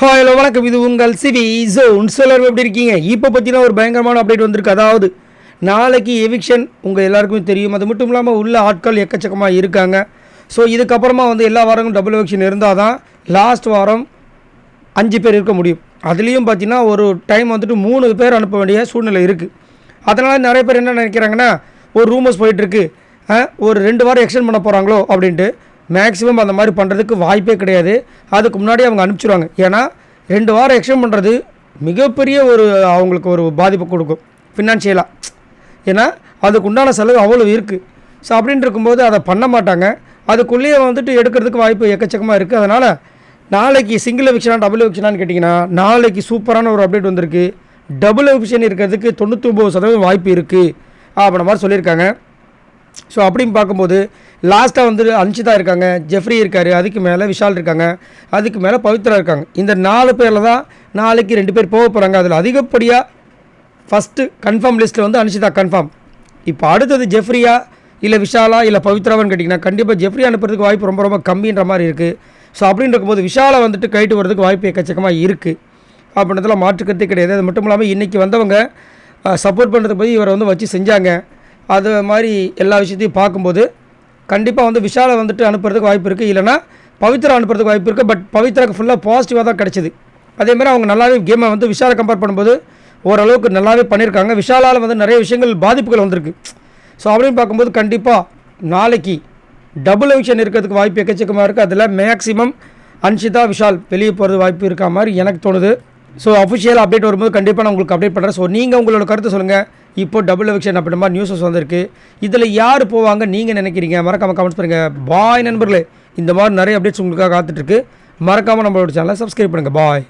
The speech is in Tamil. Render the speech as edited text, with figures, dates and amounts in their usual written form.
ஹலோ வணக்கம், இது உங்கள் சிவி ஜோன். சிலர் எப்படி இருக்கீங்க? இப்போ பார்த்தீங்கன்னா ஒரு பயங்கரமான அப்டேட் வந்திருக்கு. அதாவது நாளைக்கு எவிக்ஷன் உங்கள் எல்லாருக்குமே தெரியும். அது மட்டும் இல்லாமல் உள்ள ஆட்கள் எக்கச்சக்கமாக இருக்காங்க. ஸோ இதுக்கப்புறமா எல்லா வாரங்களும் டபுள் எவிக்ஷன் இருந்தால் தான் லாஸ்ட் வாரம் 5 பேர் இருக்க முடியும். அதுலேயும் பார்த்தீங்கன்னா ஒரு டைம் 3 பேர் அனுப்ப வேண்டிய சூழ்நிலை இருக்குது. அதனால் நிறைய பேர் என்ன நினைக்கிறாங்கன்னா, ஒரு ரூமர்ஸ் போயிட்டுருக்கு, ஒரு 2 வாரம் எக்ஸ்டெண்ட் பண்ண போகிறாங்களோ அப்படின்ட்டு. மேக்ஸிமம் அந்த மாதிரி பண்ணுறதுக்கு வாய்ப்பே கிடையாது. அதுக்கு முன்னாடி அவங்க அனுப்பிச்சிடுவாங்க. ஏன்னா 2 வாரம் எக்ஸ்டெண்ட் பண்ணுறது மிகப்பெரிய அவங்களுக்கு ஒரு பாதிப்பு கொடுக்கும் ஃபினான்ஷியலாக. ஏன்னா அதுக்கு உண்டான செலவு அவ்வளோ இருக்குது. ஸோ அப்படின்ட்டு இருக்கும்போது அதை பண்ண மாட்டாங்க. அதுக்குள்ளேயே எடுக்கிறதுக்கு வாய்ப்பு எக்கச்சக்கமாக இருக்குது. அதனால் நாளைக்கு சிங்கிள் எவிக்ஷனா டபுள் எவிக்ஷனான்னு கேட்டிங்கன்னா, நாளைக்கு சூப்பரான ஒரு அப்டேட் வந்திருக்கு. டபுள் எவிக்ஷன் இருக்கிறதுக்கு 99% வாய்ப்பு இருக்குது அப்படின்ற மாதிரி சொல்லியிருக்காங்க. ஸோ அப்படின்னு பார்க்கும்போது லாஸ்ட்டாக அன்ஷிதா இருக்காங்க, ஜெஃப்ரி இருக்கார், அதுக்கு மேலே விஷால் இருக்காங்க, அதுக்கு மேலே பவித்ரா இருக்காங்க. இந்த 4 பேரில் தான் நாளைக்கு 2 பேர் போக போகிறாங்க. அதில் அதிகப்படியாக ஃபஸ்ட்டு கன்ஃபார்ம் லிஸ்ட்டில் அன்ஷிதா கன்ஃபார்ம். இப்போ அடுத்தது ஜெஃப்ரியா இல்லை விஷாலா இல்லை பவித்ராவான்னு கேட்டிங்கன்னா, கண்டிப்பாக ஜெஃப்ரி அனுப்புறதுக்கு வாய்ப்பு ரொம்ப ரொம்ப கம்மின்ற மாதிரி இருக்குது. ஸோ அப்படின்னு இருக்கும்போது விஷாலை கைட்டு வரதுக்கு வாய்ப்பு எக்கச்சக்கமாக இருக்குது அப்படின்றதுல மாற்றுக்கிறதே கிடையாது. அது மட்டும் இல்லாமல் இன்றைக்கி வந்தவங்க சப்போர்ட் பண்ணுறதுக்கு போய் இவரை வச்சு செஞ்சாங்க. அது மாதிரி எல்லா விஷயத்தையும் பார்க்கும்போது கண்டிப்பாக விஷாலை அனுப்புறதுக்கு வாய்ப்பு இருக்குது. இல்லைனா பவித்ரா அனுப்புறதுக்கு வாய்ப்பு இருக்குது. பட் பவித்ராவுக்கு ஃபுல்லாக பாசிட்டிவாக தான் கிடச்சிது. அதேமாதிரி அவங்க நல்லாவே கேமை விஷாலை கம்பேர் பண்ணும்போது ஓரளவுக்கு நல்லாவே பண்ணியிருக்காங்க. விஷாலால் நிறைய விஷயங்கள் பாதிப்புகள் வந்திருக்கு. ஸோ அப்படின்னு பார்க்கும்போது கண்டிப்பாக நாளைக்கு டபுள் எவிக்ஷன் இருக்கிறதுக்கு வாய்ப்பு எக்கச்சக்கமாக இருக்குது. அதில் மேக்ஸிமம் அன்ஷிதா விஷால் வெளியே போகிறது வாய்ப்பு இருக்கா மாதிரி எனக்கு தோணுது. ஸோ அஃபிஷியல் அப்டேட் வரும்போது கண்டிப்பாக நான் உங்களுக்கு அப்டேட் பண்ணுறேன். ஸோ நீங்கள் உங்களோட கருத்து சொல்லுங்கள். இப்போ டபுள் எவிக்ஷன் அப்படின்ற மாதிரி நியூஸஸ் வந்திருக்கு. இதில் யார் போவாங்க நீங்கள் நினைக்கிறீங்க? மறக்காமல் கமெண்ட்ஸ் பண்ணுங்கள். பாய் நண்பர்களே, இந்த மாதிரி நிறைய அப்டேட்ஸ் உங்களுக்காக காத்துட்ருக்கு. மறக்காமல் நம்மளோட சேனலை சப்ஸ்கிரைப் பண்ணுங்கள். பாய்.